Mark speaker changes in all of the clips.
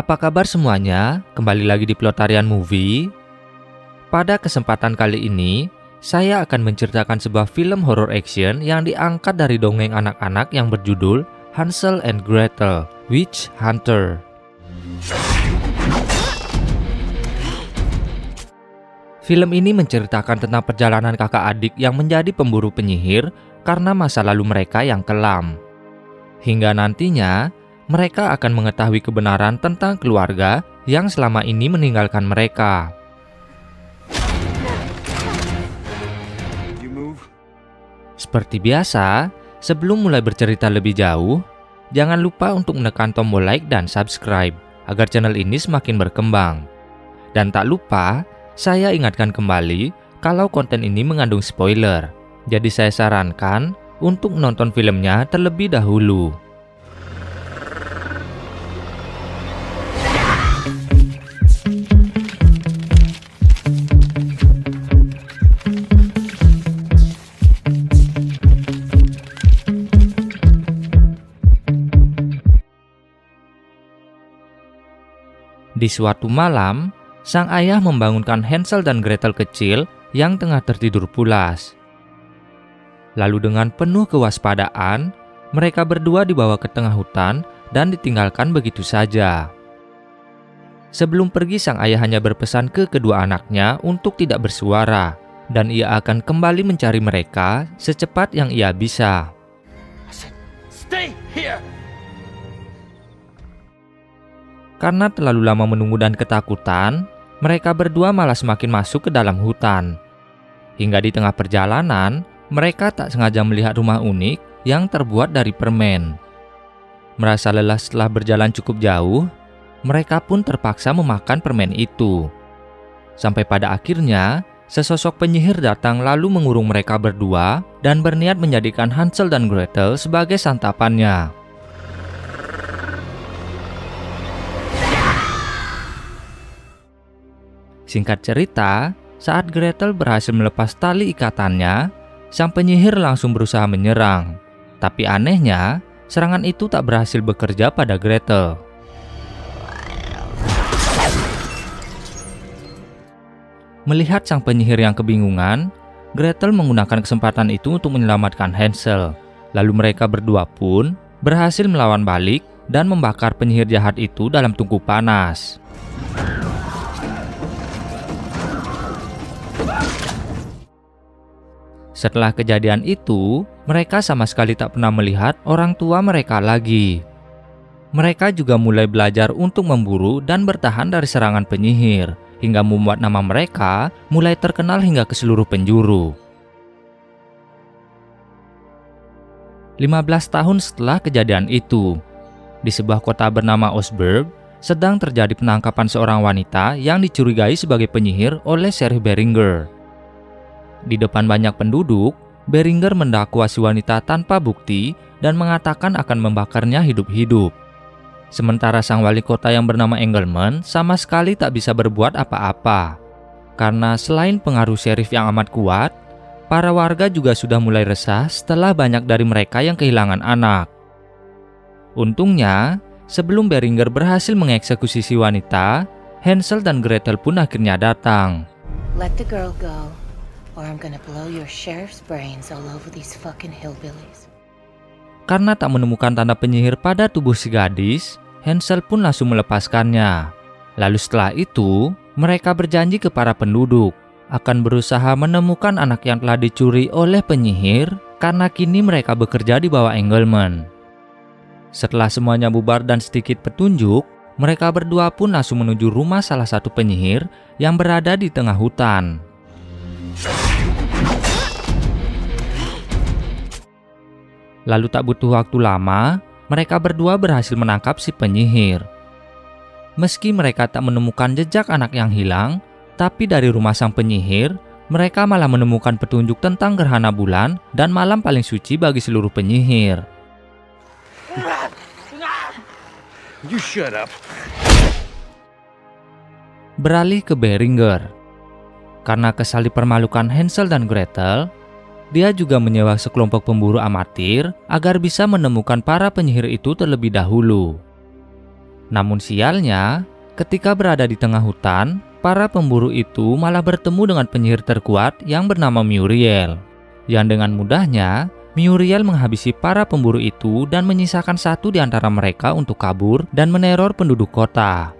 Speaker 1: Apa kabar semuanya? Kembali lagi di Plotarian Movie. Pada kesempatan kali ini, saya akan menceritakan sebuah film horror action yang diangkat dari dongeng anak-anak yang berjudul Hansel and Gretel, Witch Hunter. Film ini menceritakan tentang perjalanan kakak adik yang menjadi pemburu penyihir karena masa lalu mereka yang kelam. Hingga nantinya, mereka akan mengetahui kebenaran tentang keluarga yang selama ini meninggalkan mereka. Seperti biasa, sebelum mulai bercerita lebih jauh, jangan lupa untuk menekan tombol like dan subscribe agar channel ini semakin berkembang. Dan tak lupa, saya ingatkan kembali kalau konten ini mengandung spoiler. Jadi saya sarankan untuk menonton filmnya terlebih dahulu. Di suatu malam, sang ayah membangunkan Hansel dan Gretel kecil yang tengah tertidur pulas. Lalu dengan penuh kewaspadaan, mereka berdua dibawa ke tengah hutan dan ditinggalkan begitu saja. Sebelum pergi, sang ayah hanya berpesan ke kedua anaknya untuk tidak bersuara, dan ia akan kembali mencari mereka secepat yang ia bisa.
Speaker 2: Stay here.
Speaker 1: Karena terlalu lama menunggu dan ketakutan, mereka berdua malah semakin masuk ke dalam hutan. Hingga di tengah perjalanan, mereka tak sengaja melihat rumah unik yang terbuat dari permen. Merasa lelah setelah berjalan cukup jauh, mereka pun terpaksa memakan permen itu. Sampai pada akhirnya, sesosok penyihir datang lalu mengurung mereka berdua dan berniat menjadikan Hansel dan Gretel sebagai santapannya. Singkat cerita, saat Gretel berhasil melepas tali ikatannya, sang penyihir langsung berusaha menyerang. Tapi anehnya, serangan itu tak berhasil bekerja pada Gretel. Melihat sang penyihir yang kebingungan, Gretel menggunakan kesempatan itu untuk menyelamatkan Hansel. Lalu mereka berdua pun berhasil melawan balik dan membakar penyihir jahat itu dalam tungku panas. Setelah kejadian itu, mereka sama sekali tak pernah melihat orang tua mereka lagi. Mereka juga mulai belajar untuk memburu dan bertahan dari serangan penyihir, hingga membuat nama mereka mulai terkenal hingga ke seluruh penjuru. 15 tahun setelah kejadian itu, di sebuah kota bernama Osburg, sedang terjadi penangkapan seorang wanita yang dicurigai sebagai penyihir oleh Sheriff Beringer. Di depan banyak penduduk, Beringer mendakwa si wanita tanpa bukti dan mengatakan akan membakarnya hidup-hidup. Sementara sang wali kota yang bernama Engelman sama sekali tak bisa berbuat apa-apa. Karena selain pengaruh sheriff yang amat kuat, para warga juga sudah mulai resah setelah banyak dari mereka yang kehilangan anak. Untungnya, sebelum Beringer berhasil mengeksekusi si wanita, Hansel dan Gretel pun akhirnya datang.
Speaker 3: Let the girl go, or I'm gonna blow your sheriff's brains all over these fucking hillbillies.
Speaker 1: Karena tak menemukan tanda penyihir pada tubuh si gadis, Hansel pun langsung melepaskannya. Lalu setelah itu, mereka berjanji ke para penduduk akan berusaha menemukan anak yang telah dicuri oleh penyihir karena kini mereka bekerja di bawah Engelman. Setelah semuanya bubar dan sedikit petunjuk, mereka berdua pun langsung menuju rumah salah satu penyihir yang berada di tengah hutan. Lalu tak butuh waktu lama, mereka berdua berhasil menangkap si penyihir. Meski mereka tak menemukan jejak anak yang hilang, tapi dari rumah sang penyihir, mereka malah menemukan petunjuk tentang gerhana bulan dan malam paling suci bagi seluruh penyihir.
Speaker 2: You shut up.
Speaker 1: Beralih ke Beringer. Karena kesal dipermalukan Hansel dan Gretel, dia juga menyewa sekelompok pemburu amatir agar bisa menemukan para penyihir itu terlebih dahulu. Namun sialnya, ketika berada di tengah hutan, para pemburu itu malah bertemu dengan penyihir terkuat yang bernama Muriel. Yang dengan mudahnya, Muriel menghabisi para pemburu itu dan menyisakan satu di antara mereka untuk kabur dan meneror penduduk kota.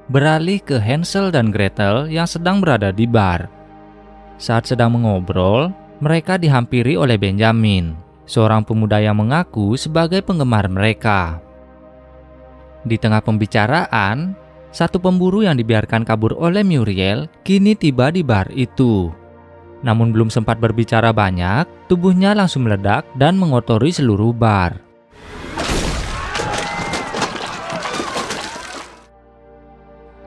Speaker 1: Beralih ke Hansel dan Gretel yang sedang berada di bar. Saat sedang mengobrol, mereka dihampiri oleh Benjamin, seorang pemuda yang mengaku sebagai penggemar mereka. Di tengah pembicaraan, satu pemburu yang dibiarkan kabur oleh Muriel kini tiba di bar itu. Namun belum sempat berbicara banyak, tubuhnya langsung meledak dan mengotori seluruh bar.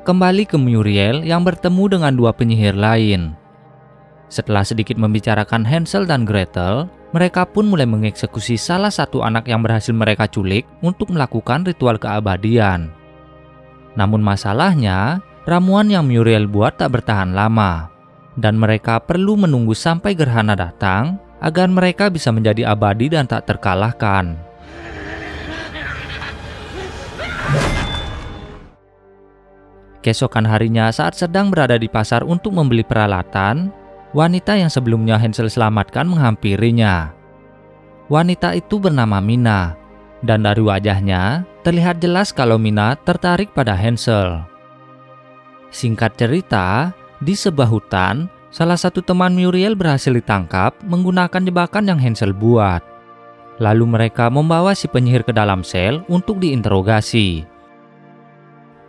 Speaker 1: Kembali ke Muriel yang bertemu dengan dua penyihir lain. Setelah sedikit membicarakan Hansel dan Gretel, mereka pun mulai mengeksekusi salah satu anak yang berhasil mereka culik untuk melakukan ritual keabadian. Namun masalahnya, ramuan yang Muriel buat tak bertahan lama, dan mereka perlu menunggu sampai gerhana datang agar mereka bisa menjadi abadi dan tak terkalahkan. Keesokan harinya saat sedang berada di pasar untuk membeli peralatan, wanita yang sebelumnya Hansel selamatkan menghampirinya. Wanita itu bernama Mina, dan dari wajahnya terlihat jelas kalau Mina tertarik pada Hansel. Singkat cerita, di sebuah hutan, salah satu teman Muriel berhasil ditangkap menggunakan jebakan yang Hansel buat. Lalu mereka membawa si penyihir ke dalam sel untuk diinterogasi.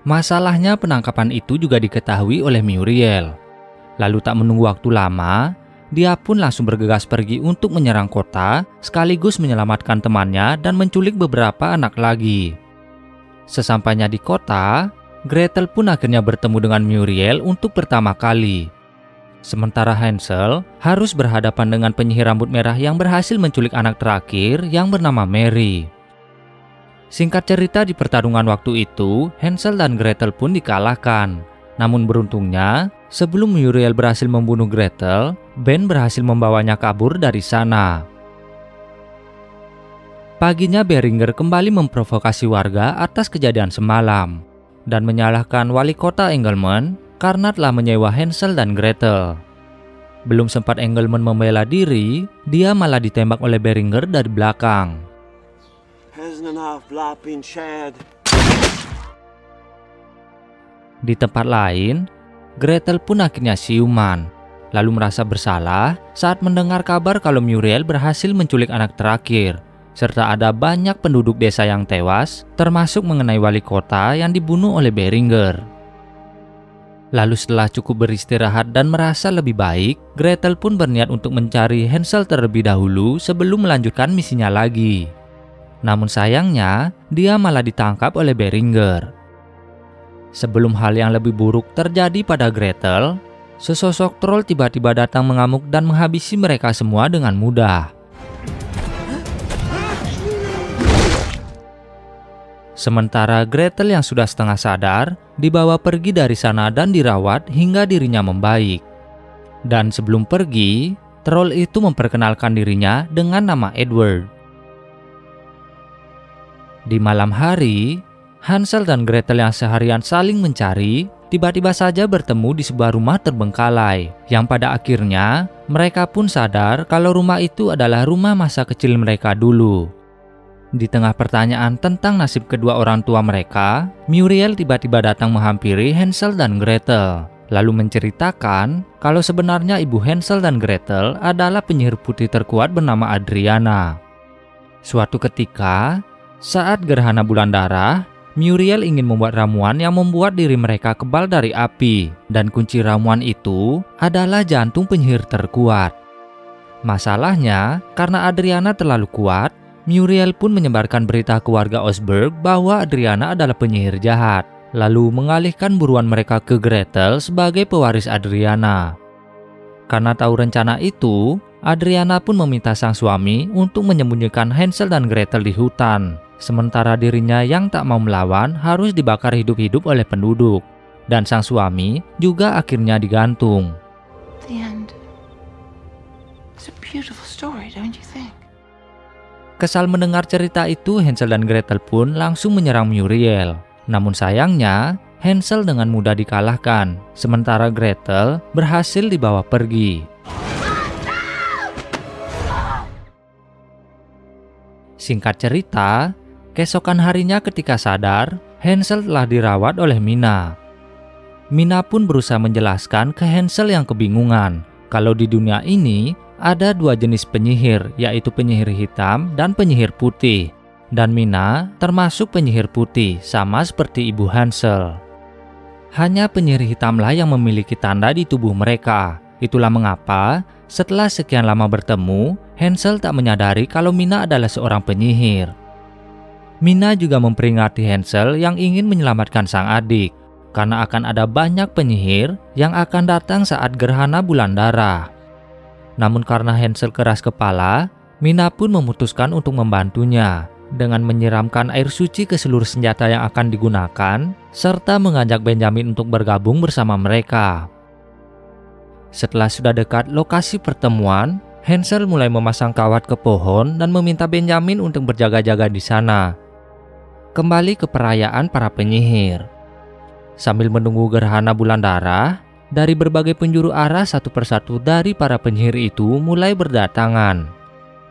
Speaker 1: Masalahnya penangkapan itu juga diketahui oleh Muriel. Lalu tak menunggu waktu lama, dia pun langsung bergegas pergi untuk menyerang kota, sekaligus menyelamatkan temannya dan menculik beberapa anak lagi. Sesampainya di kota, Gretel pun akhirnya bertemu dengan Muriel untuk pertama kali. Sementara Hansel harus berhadapan dengan penyihir rambut merah yang berhasil menculik anak terakhir yang bernama Mary. Singkat cerita, di pertarungan waktu itu, Hansel dan Gretel pun dikalahkan. Namun beruntungnya, sebelum Muriel berhasil membunuh Gretel, Ben berhasil membawanya kabur dari sana. Paginya Beringer kembali memprovokasi warga atas kejadian semalam dan menyalahkan wali kota Engelman karena telah menyewa Hansel dan Gretel. Belum sempat Engelman membela diri, dia malah ditembak oleh Beringer dari belakang. Di tempat lain, Gretel pun akhirnya siuman, lalu merasa bersalah saat mendengar kabar kalau Muriel berhasil menculik anak terakhir, serta ada banyak penduduk desa yang tewas, termasuk mengenai wali kota yang dibunuh oleh Beringer. Lalu setelah cukup beristirahat dan merasa lebih baik, Gretel pun berniat untuk mencari Hansel terlebih dahulu sebelum melanjutkan misinya lagi. Namun sayangnya, dia malah ditangkap oleh Beringer. Sebelum hal yang lebih buruk terjadi pada Gretel, sesosok troll tiba-tiba datang mengamuk dan menghabisi mereka semua dengan mudah. Sementara Gretel yang sudah setengah sadar, dibawa pergi dari sana dan dirawat hingga dirinya membaik. Dan sebelum pergi, troll itu memperkenalkan dirinya dengan nama Edward. Di malam hari, Hansel dan Gretel yang seharian saling mencari, tiba-tiba saja bertemu di sebuah rumah terbengkalai, yang pada akhirnya mereka pun sadar kalau rumah itu adalah rumah masa kecil mereka dulu. Di tengah pertanyaan tentang nasib kedua orang tua mereka, Muriel tiba-tiba datang menghampiri Hansel dan Gretel, lalu menceritakan kalau sebenarnya ibu Hansel dan Gretel adalah penyihir putih terkuat bernama Adriana. Suatu ketika, saat gerhana bulan darah, Muriel ingin membuat ramuan yang membuat diri mereka kebal dari api, dan kunci ramuan itu adalah jantung penyihir terkuat. Masalahnya, karena Adriana terlalu kuat, Muriel pun menyebarkan berita ke warga Osberg bahwa Adriana adalah penyihir jahat, lalu mengalihkan buruan mereka ke Gretel sebagai pewaris Adriana. Karena tahu rencana itu, Adriana pun meminta sang suami untuk menyembunyikan Hansel dan Gretel di hutan. Sementara dirinya yang tak mau melawan harus dibakar hidup-hidup oleh penduduk. Dan sang suami juga akhirnya digantung.
Speaker 3: The end. It's a beautiful story, don't you think?
Speaker 1: Kesal mendengar cerita itu, Hansel dan Gretel pun langsung menyerang Muriel. Namun sayangnya, Hansel dengan mudah dikalahkan, sementara Gretel berhasil dibawa pergi. Singkat cerita, keesokan harinya ketika sadar, Hansel telah dirawat oleh Mina. Mina pun berusaha menjelaskan ke Hansel yang kebingungan kalau di dunia ini ada dua jenis penyihir, yaitu penyihir hitam dan penyihir putih. Dan Mina termasuk penyihir putih, sama seperti ibu Hansel. Hanya penyihir hitamlah yang memiliki tanda di tubuh mereka. Itulah mengapa setelah sekian lama bertemu, Hansel tak menyadari kalau Mina adalah seorang penyihir. Mina juga memperingati Hansel yang ingin menyelamatkan sang adik, karena akan ada banyak penyihir yang akan datang saat gerhana bulan darah. Namun karena Hansel keras kepala, Mina pun memutuskan untuk membantunya dengan menyiramkan air suci ke seluruh senjata yang akan digunakan, serta mengajak Benjamin untuk bergabung bersama mereka. Setelah sudah dekat lokasi pertemuan, Hansel mulai memasang kawat ke pohon dan meminta Benjamin untuk berjaga-jaga di sana. Kembali ke perayaan para penyihir. Sambil menunggu gerhana bulan darah, dari berbagai penjuru arah satu persatu dari para penyihir itu mulai berdatangan.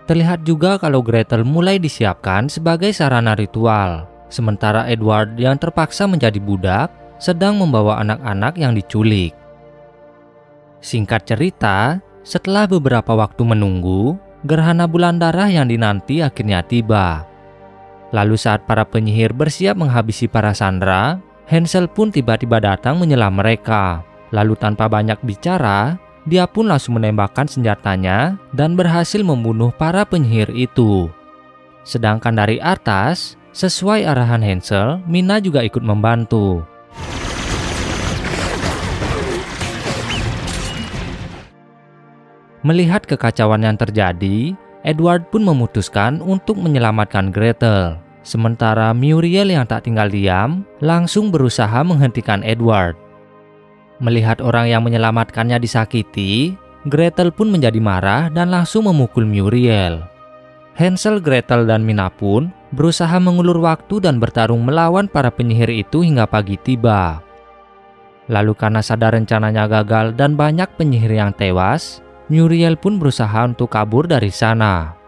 Speaker 1: Terlihat juga kalau Gretel mulai disiapkan sebagai sarana ritual, sementara Edward yang terpaksa menjadi budak sedang membawa anak-anak yang diculik. Singkat cerita, setelah beberapa waktu menunggu, gerhana bulan darah yang dinanti akhirnya tiba. Lalu saat para penyihir bersiap menghabisi para sandera, Hansel pun tiba-tiba datang menyelam mereka. Lalu tanpa banyak bicara, dia pun langsung menembakkan senjatanya dan berhasil membunuh para penyihir itu. Sedangkan dari atas, sesuai arahan Hansel, Mina juga ikut membantu. Melihat kekacauan yang terjadi, Edward pun memutuskan untuk menyelamatkan Gretel. Sementara Muriel yang tak tinggal diam, langsung berusaha menghentikan Edward. Melihat orang yang menyelamatkannya disakiti, Gretel pun menjadi marah dan langsung memukul Muriel. Hansel, Gretel, dan Mina pun berusaha mengulur waktu dan bertarung melawan para penyihir itu hingga pagi tiba. Lalu karena sadar rencananya gagal dan banyak penyihir yang tewas, Muriel pun berusaha untuk kabur dari sana.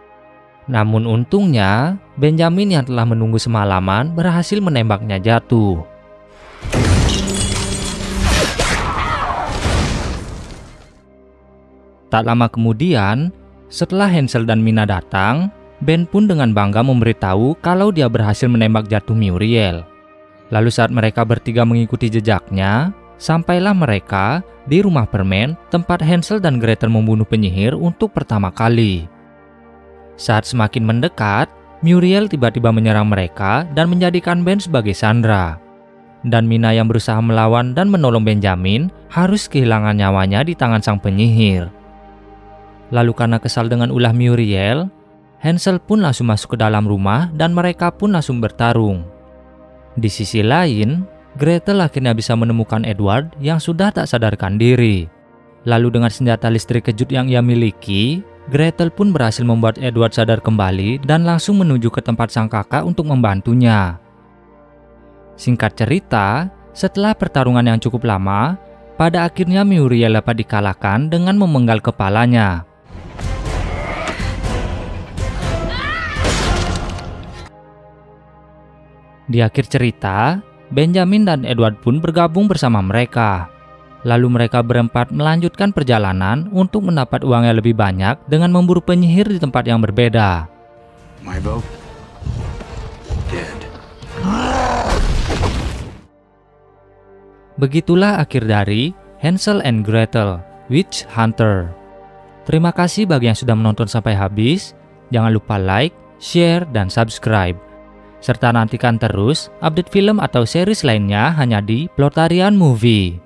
Speaker 1: Namun untungnya, Benjamin yang telah menunggu semalaman berhasil menembaknya jatuh. Tak lama kemudian, setelah Hansel dan Mina datang, Ben pun dengan bangga memberitahu kalau dia berhasil menembak jatuh Muriel. Lalu saat mereka bertiga mengikuti jejaknya, sampailah mereka di rumah permen tempat Hansel dan Gretel membunuh penyihir untuk pertama kali. Saat semakin mendekat, Muriel tiba-tiba menyerang mereka dan menjadikan Ben sebagai sandera. Dan Mina yang berusaha melawan dan menolong Benjamin harus kehilangan nyawanya di tangan sang penyihir. Lalu karena kesal dengan ulah Muriel, Hansel pun langsung masuk ke dalam rumah dan mereka pun langsung bertarung. Di sisi lain, Gretel akhirnya bisa menemukan Edward yang sudah tak sadarkan diri. Lalu dengan senjata listrik kejut yang ia miliki, Gretel pun berhasil membuat Edward sadar kembali dan langsung menuju ke tempat sang kakak untuk membantunya. Singkat cerita, setelah pertarungan yang cukup lama, pada akhirnya Muriel dapat dikalahkan dengan memenggal kepalanya. Di akhir cerita, Benjamin dan Edward pun bergabung bersama mereka. Lalu mereka berempat melanjutkan perjalanan untuk mendapat uang yang lebih banyak dengan memburu penyihir di tempat yang berbeda.
Speaker 2: My boat? Dead.
Speaker 1: Begitulah akhir dari Hansel and Gretel, Witch Hunter. Terima kasih bagi yang sudah menonton sampai habis. Jangan lupa like, share, dan subscribe. Serta nantikan terus update film atau series lainnya hanya di Plotarian Movie.